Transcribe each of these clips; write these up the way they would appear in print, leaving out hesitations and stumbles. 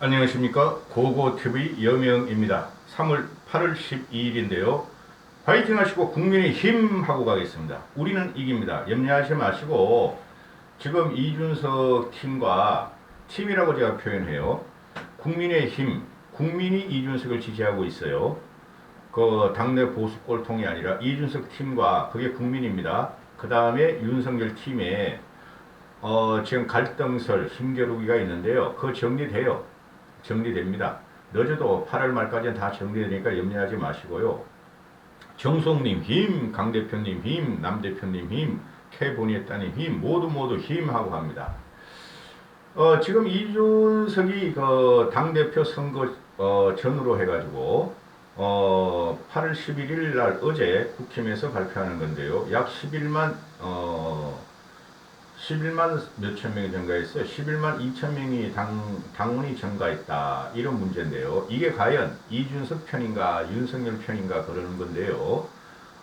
안녕하십니까. 고고TV 여명입니다. 8월 12일인데요. 파이팅 하시고 국민의 힘 하고 가겠습니다. 우리는 이깁니다. 염려하지 마시고 지금 이준석 팀과 팀이라고 제가 표현해요. 국민의 힘, 국민이 이준석을 지지하고 있어요. 그 당내 보수 꼴통이 아니라 이준석 팀과 그게 국민입니다. 그 다음에 윤석열 팀에 지금 갈등설, 힘겨루기가 있는데요. 그거 정리됩니다. 늦어도 8월 말까지는 다 정리되니까 염려하지 마시고요. 정송님 힘, 강 대표님 힘, 남 대표님 힘, 캐보니에 따님 힘, 모두 힘 하고 합니다. 지금 이준석이 그 당대표 선거 전후로 해가지고 8월 11일 날 어제 국힘에서 발표하는 건데요. 약 11만 몇천 명이 증가했어요. 11만 2천 명이 당원이 증가했다. 이런 문제인데요. 이게 과연 이준석 편인가 윤석열 편인가 그러는 건데요.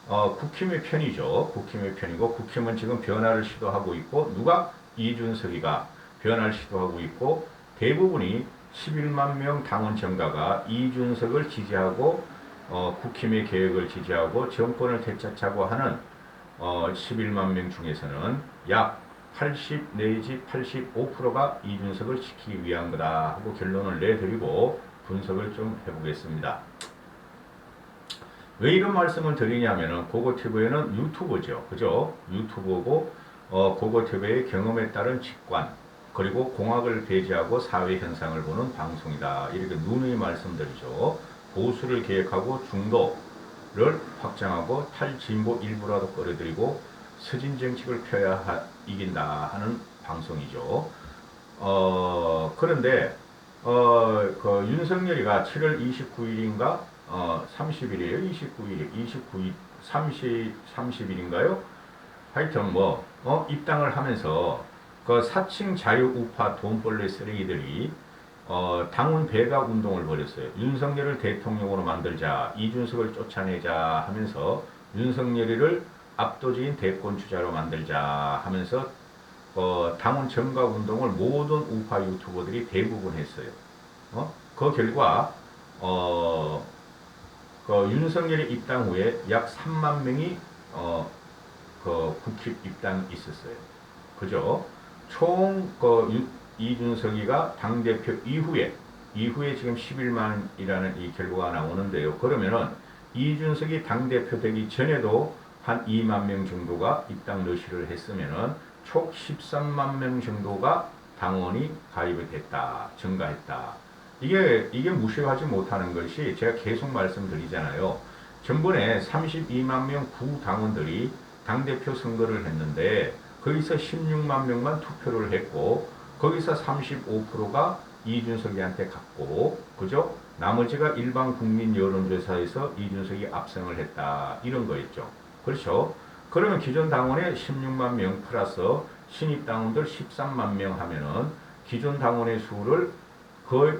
국힘의 편이죠. 국힘의 편이고 국힘은 지금 변화를 시도하고 있고 누가 이준석이가 변화를 시도하고 있고 대부분이 11만 명 당원 증가가 이준석을 지지하고 국힘의 계획을 지지하고 정권을 되찾자고 하는 11만 명 중에서는 약 80 내지 85%가 이준석을 지키기 위한 거다 하고 결론을 내드리고 분석을 좀 해보겠습니다. 왜 이런 말씀을 드리냐면은 고고TV는 유튜브죠. 그죠? 유튜브고 고고TV의 경험에 따른 직관 그리고 공학을 배제하고 사회 현상을 보는 방송이다. 이렇게 누누이 말씀드리죠. 보수를 계획하고 중도를 확장하고 탈진보 일부라도 끌어들이고 서진 정책을 펴야 이긴다 하는 방송이죠. 그런데 그 윤석열이가 7월 29일인가 30일이에요. 29일, 30일인가요? 하여튼 입당을 하면서 그 사칭 자유우파 돈벌레 쓰레기들이 당원 배각 운동을 벌였어요. 윤석열을 대통령으로 만들자, 이준석을 쫓아내자 하면서 윤석열이를 압도적인 대권 주자로 만들자 하면서 당원 정각 운동을 모든 우파 유튜버들이 대부분 했어요. 그 결과 그 윤석열의 입당 후에 약 3만 명이 그 국힘 입당이 있었어요. 그죠? 총 이준석이가 당대표 이후에 지금 11만이라는 이 결과가 나오는데요. 그러면은 이준석이 당대표 되기 전에도 한 2만 명 정도가 입당 러시를 했으면은 총 13만 명 정도가 당원이 가입이 됐다, 증가했다. 이게 무시하지 못하는 것이 제가 계속 말씀드리잖아요. 전번에 32만 명 구당원들이 당대표 선거를 했는데 거기서 16만 명만 투표를 했고 거기서 35%가 이준석이한테 갔고 그죠? 나머지가 일반 국민 여론조사에서 이준석이 압승을 했다. 이런 거였죠. 그렇죠? 그러면 기존 당원의 16만 명 플러스 신입 당원들 13만 명 하면은 기존 당원의 수를 거의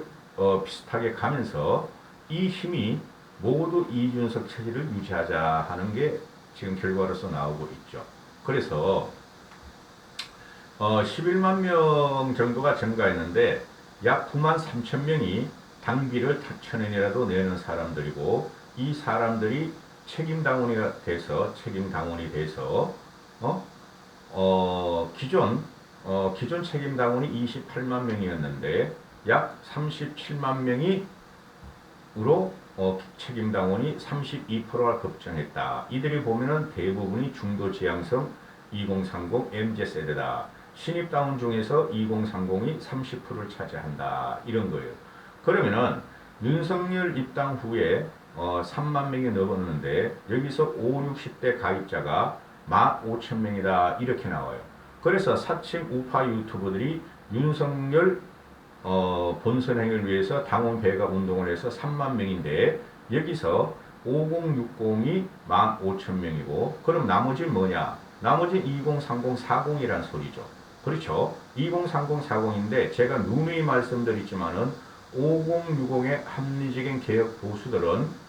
비슷하게 가면서 이 힘이 모두 이준석 체제를 유지하자 하는 게 지금 결과로서 나오고 있죠. 그래서 11만 명 정도가 증가했는데 약 9만 3천 명이 당비를 1,000원이라도 내는 사람들이고 이 사람들이 책임 당원이 돼서 기존 책임 당원이 28만 명이었는데 약 37만 명이로 책임 당원이 32%가 급증했다. 이들이 보면은 대부분이 중도 지향성 2030 MZ 세대다. 신입 당원 중에서 2030이 30%를 차지한다. 이런 거예요. 그러면은 윤석열 입당 후에 3만 명이 넘었는데 여기서 5, 60대 가입자가 15,000명이다 이렇게 나와요. 그래서 사칭 우파 유튜버들이 윤석열 본선행을 위해서 당원 배각 운동을 해서 3만 명인데 여기서 5060이 15,000명이고 그럼 나머지는 뭐냐? 나머지 2030, 40이란 소리죠. 그렇죠? 2030, 40인데 제가 누누이 말씀드리지만은 5060의 합리적인 개혁 보수들은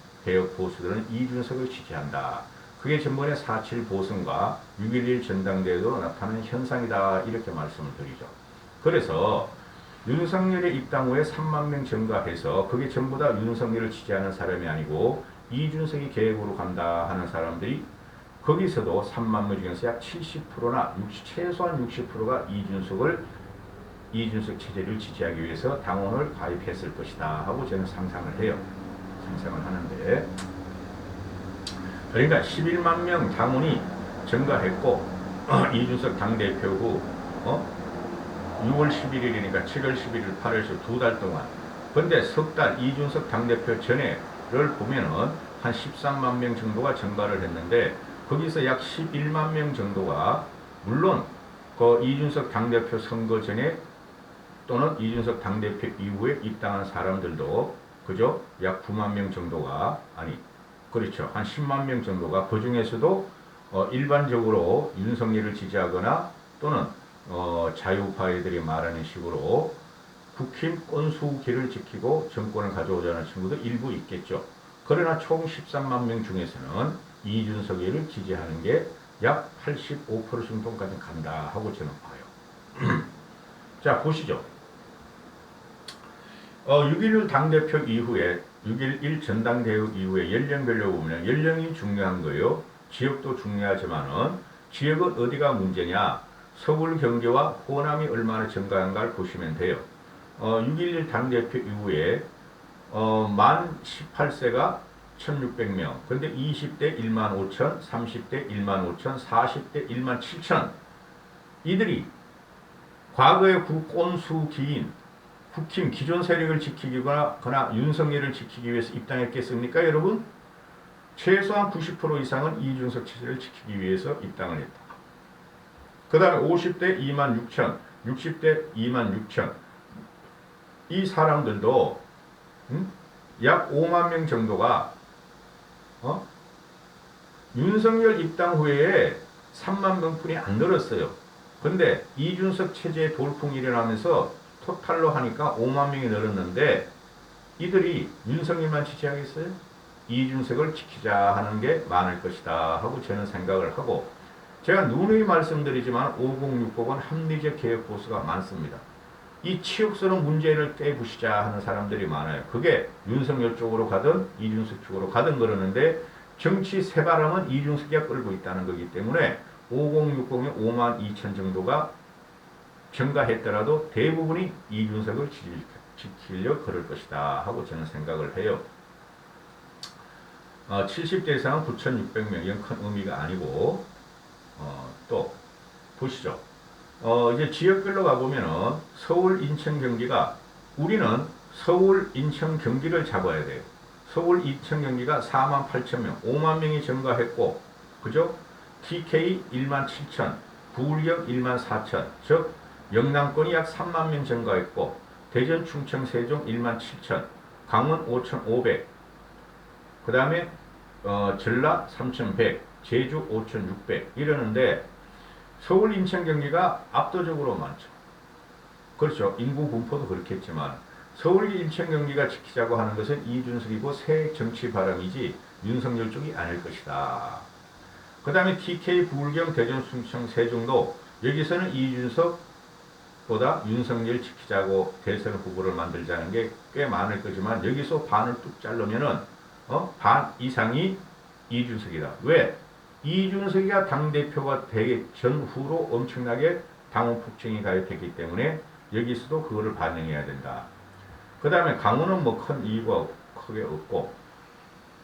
이준석을 지지한다. 그게 전번에 4.7 보선과 6.11 전당대회도 나타나는 현상이다. 이렇게 말씀을 드리죠. 그래서 윤석열의 입당 후에 3만 명 증가해서 그게 전부 다 윤석열을 지지하는 사람이 아니고 이준석이 계획으로 간다 하는 사람들이 거기서도 3만 명 중에서 약 70%나 최소한 60%가 이준석 체제를 지지하기 위해서 당원을 가입했을 것이다 하고 저는 상상을 해요. 상상을 하는데, 그러니까 11만 명 당원이 증가했고 이준석 당대표 후 6월 11일이니까 7월 11일, 8일에서 2달 동안. 근데 석 달 이준석 당대표 전에를 보면은 한 13만 명 정도가 증가를 했는데 거기서 약 11만 명 정도가 물론 그 이준석 당대표 선거 전에 또는 이준석 당대표 이후에 입당한 사람들도 그죠? 약 9만 명 정도가 그렇죠. 한 10만 명 정도가 그 중에서도 일반적으로 윤석열을 지지하거나 또는 자유파이들이 말하는 식으로 국힘 꼰수기를 지키고 정권을 가져오자는 친구도 일부 있겠죠. 그러나 총 13만 명 중에서는 이준석을 지지하는 게 약 85% 정도까지 간다 하고 저는 봐요. 자, 보시죠. 6.11 당대표 이후에 6.11 전당대회 이후에 연령별로 보면 연령이 중요한 거예요. 지역도 중요하지만은 지역은 어디가 문제냐? 서울, 경기와 호남이 얼마나 증가한가를 보시면 돼요. 6.11 당대표 이후에 만 18세가 1600명, 근데 20대 1만 5천, 30대 1만 5천, 40대 1만 7천. 이들이 과거의 꼰수기인 국힘 기존 세력을 지키거나 윤석열을 지키기 위해서 입당했겠습니까, 여러분? 최소한 90% 이상은 이준석 체제를 지키기 위해서 입당을 했다. 그 다음에 50대 2만 6천, 60대 2만 6천. 이 사람들도 약 5만 명 정도가 윤석열 입당 후에 3만 명뿐이 안 늘었어요. 근데 이준석 체제의 돌풍이 일어나면서 토탈로 하니까 5만 명이 늘었는데 이들이 윤석열만 지지하겠어요? 이준석을 지키자 하는 게 많을 것이다 하고 저는 생각을 하고, 제가 누누이 말씀드리지만 5060은 합리적 개혁 보수가 많습니다. 이 치욕스러운 문제를 깨부시자 하는 사람들이 많아요. 그게 윤석열 쪽으로 가든 이준석 쪽으로 가든 그러는데 정치 새바람은 이준석이 끌고 있다는 거기 때문에 5060의 5만 2천 정도가 증가했더라도 대부분이 이준석을 지키려 그럴 것이다 하고 저는 생각을 해요. 70대 이상은 9,600명, 이건 큰 의미가 아니고, 또 보시죠. 이제 지역별로 가보면은 서울, 인천, 경기가, 우리는 서울, 인천, 경기를 잡아야 돼요. 서울, 인천, 경기가 4만 8천 명, 5만 명이 증가했고, 그죠? TK 1만 7천, 부울경 1만 4천, 즉 영남권이 약 3만 명 증가했고, 대전, 충청, 세종 1만 7천, 강원 5,500, 그 다음에 전라 3,100, 제주 5,600 이러는데 서울, 인천, 경기가 압도적으로 많죠. 그렇죠. 인구 분포도 그렇겠지만 서울, 인천, 경기가 지키자고 하는 것은 이준석이고 새 정치 바람이지 윤석열 쪽이 아닐 것이다. 그 다음에 TK, 부울경, 대전, 충청, 세종도 여기서는 이준석보다 윤석열 지키자고 대선 후보를 만들자는 게 꽤 많을 거지만 여기서 반을 뚝 자르면은 반 이상이 이준석이다. 왜? 이준석이가 당대표가 되기 전후로 엄청나게 당원 폭증이 가입했기 때문에 여기서도 그거를 반영해야 된다. 그 다음에 강원은 뭐 큰 이유가 크게 없고,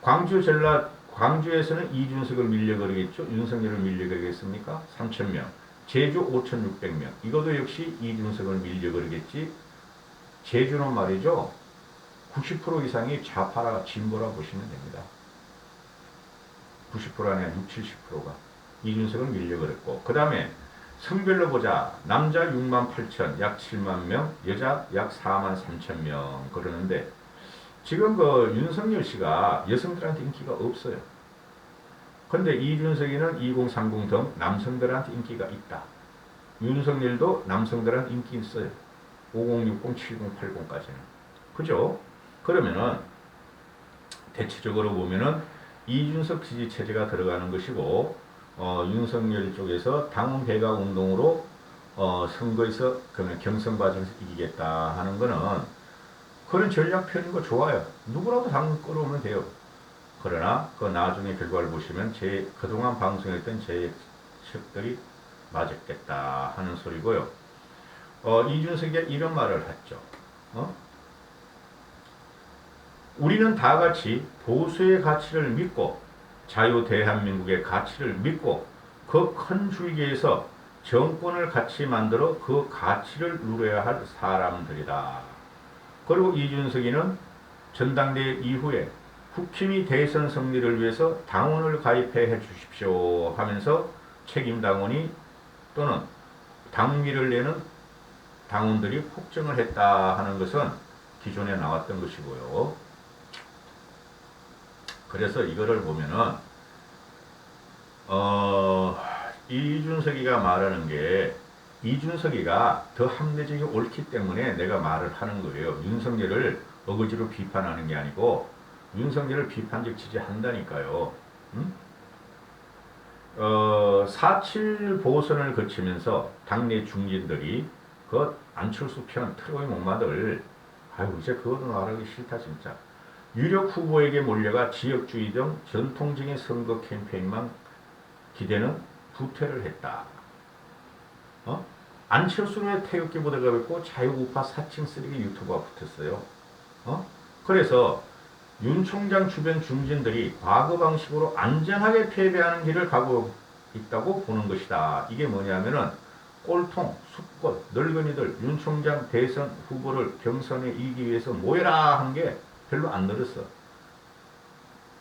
광주, 전라, 광주에서는 이준석을 밀려거리겠죠. 윤석열을 밀려거리겠습니까? 3,000명. 제주 5,600명. 이것도 역시 이준석을 밀려거리겠지. 제주는 말이죠. 90% 이상이 좌파라 진보라 보시면 됩니다. 90%가 아니라 60, 70%가 이준석을 밀려버렸고, 그 다음에 성별로 보자. 남자 6만 8천, 약 7만 명, 여자 약 4만 3천 명 그러는데 지금 그 윤석열 씨가 여성들한테 인기가 없어요. 근데 이준석이는 2030 등 남성들한테 인기가 있다. 윤석열도 남성들한테 인기 있어요. 5060, 7080까지는. 그죠? 그러면은 대체적으로 보면은 이준석 지지 체제가 들어가는 것이고, 윤석열 쪽에서 당원 배가 운동으로 선거에서 그러면 경선 과정에서 이기겠다 하는 거는 그런 전략 펴는 거 좋아요. 누구라도 당 끌어오면 돼요. 그러나 그 나중에 결과를 보시면 제 그동안 방송했던 제 책들이 맞았겠다 하는 소리고요. 이준석이 이런 말을 했죠. 우리는 다 같이 보수의 가치를 믿고 자유 대한민국의 가치를 믿고 그 큰 줄기에서 정권을 같이 만들어 그 가치를 누려야 할 사람들이다. 그리고 이준석이는 전당대회 이후에 국힘이 대선 승리를 위해서 당원을 가입해 주십시오 하면서 책임 당원이 또는 당비를 내는 당원들이 폭증을 했다 하는 것은 기존에 나왔던 것이고요. 그래서 이거를 보면은 이준석이가 말하는 게 이준석이가 더 합리적이 옳기 때문에 내가 말을 하는 거예요. 윤석열을 어거지로 비판하는 게 아니고 윤석열을 비판적 지지한다니까요. 4.7 보선을 거치면서 당내 중진들이 그 안철수 편 트로이 목마들 아유 이제 그거도 말하기 싫다 진짜. 유력 후보에게 몰려가 지역주의 등 전통적인 선거 캠페인만 기대는 부퇴를 했다. 안철수는 태극기 부대가 있고 자유우파 사칭 쓰레기 유튜버가 붙었어요. 그래서 윤 총장 주변 중진들이 과거 방식으로 안전하게 패배하는 길을 가고 있다고 보는 것이다. 이게 뭐냐면은 꼴통, 숙권, 늙은이들 윤 총장 대선 후보를 경선에 이기기 위해서 모여라 한 게 별로 안 늘었어.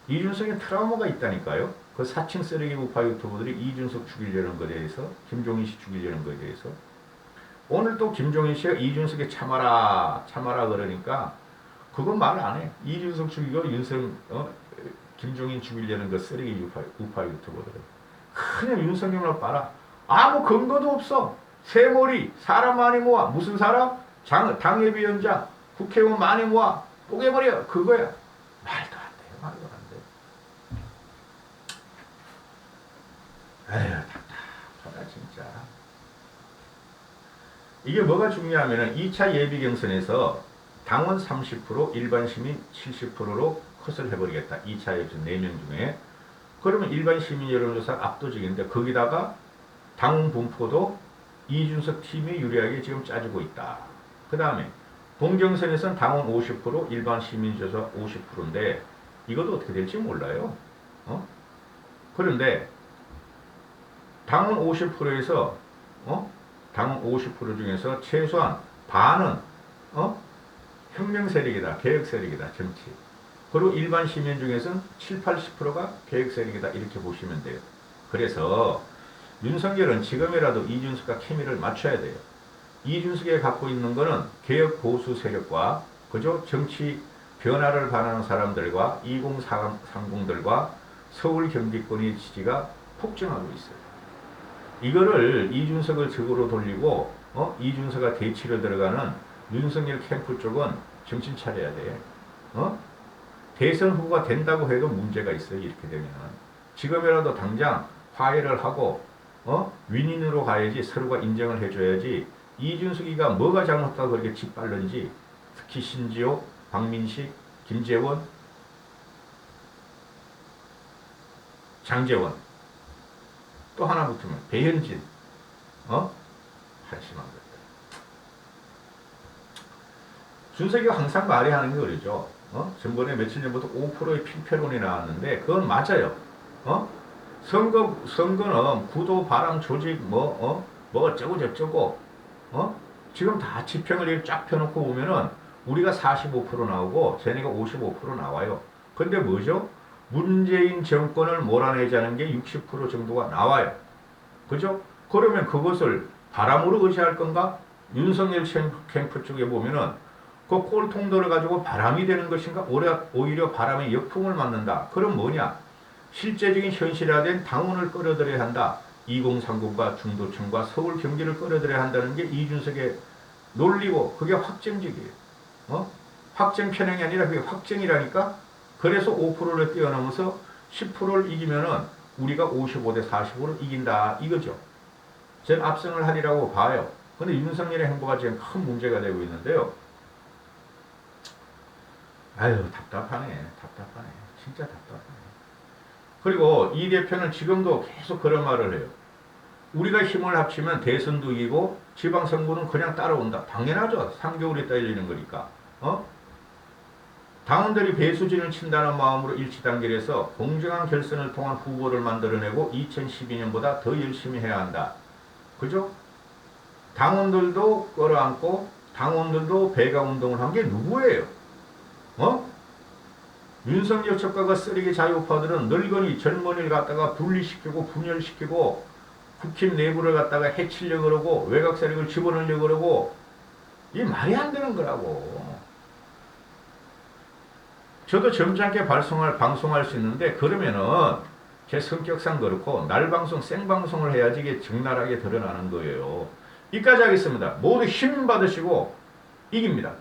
이준석에 트라우마가 있다니까요. 그 사칭 쓰레기 우파 유튜버들이 이준석 죽이려는 것에 대해서, 김종인 씨 죽이려는 것에 대해서. 오늘 또 김종인 씨가 이준석에 참아라, 참아라 그러니까 그건 말 안 해. 이준석 죽이고 김종인 죽이려는 그 쓰레기 우파 유튜버들은. 그냥 윤석열만 봐라. 아무 근거도 없어. 새머리, 사람 많이 모아. 무슨 사람? 당협위원장, 국회의원 많이 모아. 뽀개버려. 그거야. 말도 안 돼. 말도 안 돼. 에휴, 답답하다, 진짜. 이게 뭐가 중요하면은 2차 예비 경선에서 당원 30%, 일반 시민 70%로 컷을 해버리겠다. 2차 예비전 4명 중에. 그러면 일반 시민 여론조사 압도적인데 거기다가 당원 분포도 이준석 팀이 유리하게 지금 짜주고 있다. 그 다음에 본경선에서는 당원 50%, 일반 시민조사 50%인데 이것도 어떻게 될지 몰라요. 그런데 당원 50%에서 당원 50% 중에서 최소한 반은 혁명 세력이다, 개혁 세력이다, 정치. 그리고 일반 시민 중에서는 70~80%가 개혁 세력이다 이렇게 보시면 돼요. 그래서 윤석열은 지금이라도 이준석과 케미를 맞춰야 돼요. 이준석이 갖고 있는 거는 개혁 보수 세력과 그죠? 정치 변화를 바라는 사람들과 2030들과 서울 경기권의 지지가 폭증하고 있어요. 이거를 이준석을 적으로 돌리고 이준석과 대치로 들어가는 윤석열 캠프 쪽은 정신 차려야 돼. 대선 후보가 된다고 해도 문제가 있어요. 이렇게 되면 지금이라도 당장 화해를 하고 윈윈으로 가야지. 서로가 인정을 해줘야지. 이준석이가 뭐가 잘못하고 그렇게 짓밟는지, 특히 신지호, 박민식, 김재원, 장재원, 또 하나 붙으면 배현진, 한심한 것들. 준석이가 항상 말해야 하는 게 그러죠. 전번에 며칠 전부터 5%의 필패론이 나왔는데 그건 맞아요. 선거는 구도, 바람, 조직, 뭐 어쩌고 저쩌고, 지금 다 지평을 쫙 펴놓고 보면은 우리가 45% 나오고 쟤네가 55% 나와요. 근데 뭐죠? 문재인 정권을 몰아내자는 게 60% 정도가 나와요. 그죠? 그러면 그것을 바람으로 의지할 건가? 윤석열 캠프 쪽에 보면은 그 꼴통들을 가지고 바람이 되는 것인가? 오히려 바람의 역풍을 맞는다. 그럼 뭐냐? 실제적인 현실화된 당원을 끌어들여야 한다. 2030과 중도층과 서울 경기를 끌어들여야 한다는 게 이준석의 논리고 그게 확정적이에요. 확정 편향이 아니라 그게 확정이라니까. 그래서 5%를 뛰어넘어서 10%를 이기면은 우리가 55대 40으로 이긴다 이거죠. 전 압승을 하리라고 봐요. 근데 윤석열의 행보가 지금 큰 문제가 되고 있는데요. 아유, 답답하네. 답답하네. 진짜 답답하네. 그리고 이 대표는 지금도 계속 그런 말을 해요. 우리가 힘을 합치면 대선도 이기고 지방선거는 그냥 따라온다. 당연하죠. 3개월 있다 열리는 거니까. 당원들이 배수진을 친다는 마음으로 일치단결해서 공정한 결선을 통한 후보를 만들어내고 2012년보다 더 열심히 해야 한다. 그죠? 당원들도 끌어안고 당원들도 배가운동을 한 게 누구예요? 윤석열 척과가 쓰레기 자유파들은 늙은이 젊은이를 갖다가 분리시키고 분열시키고 국힘 내부를 갖다가 해치려고 그러고 외곽 세력을 집어넣으려고 그러고 이 말이 안 되는 거라고. 저도 점잖게 방송할 수 있는데 그러면은 제 성격상 그렇고 날방송 생방송을 해야지 이게 적나라하게 드러나는 거예요. 이까지 하겠습니다. 모두 힘 받으시고 이깁니다.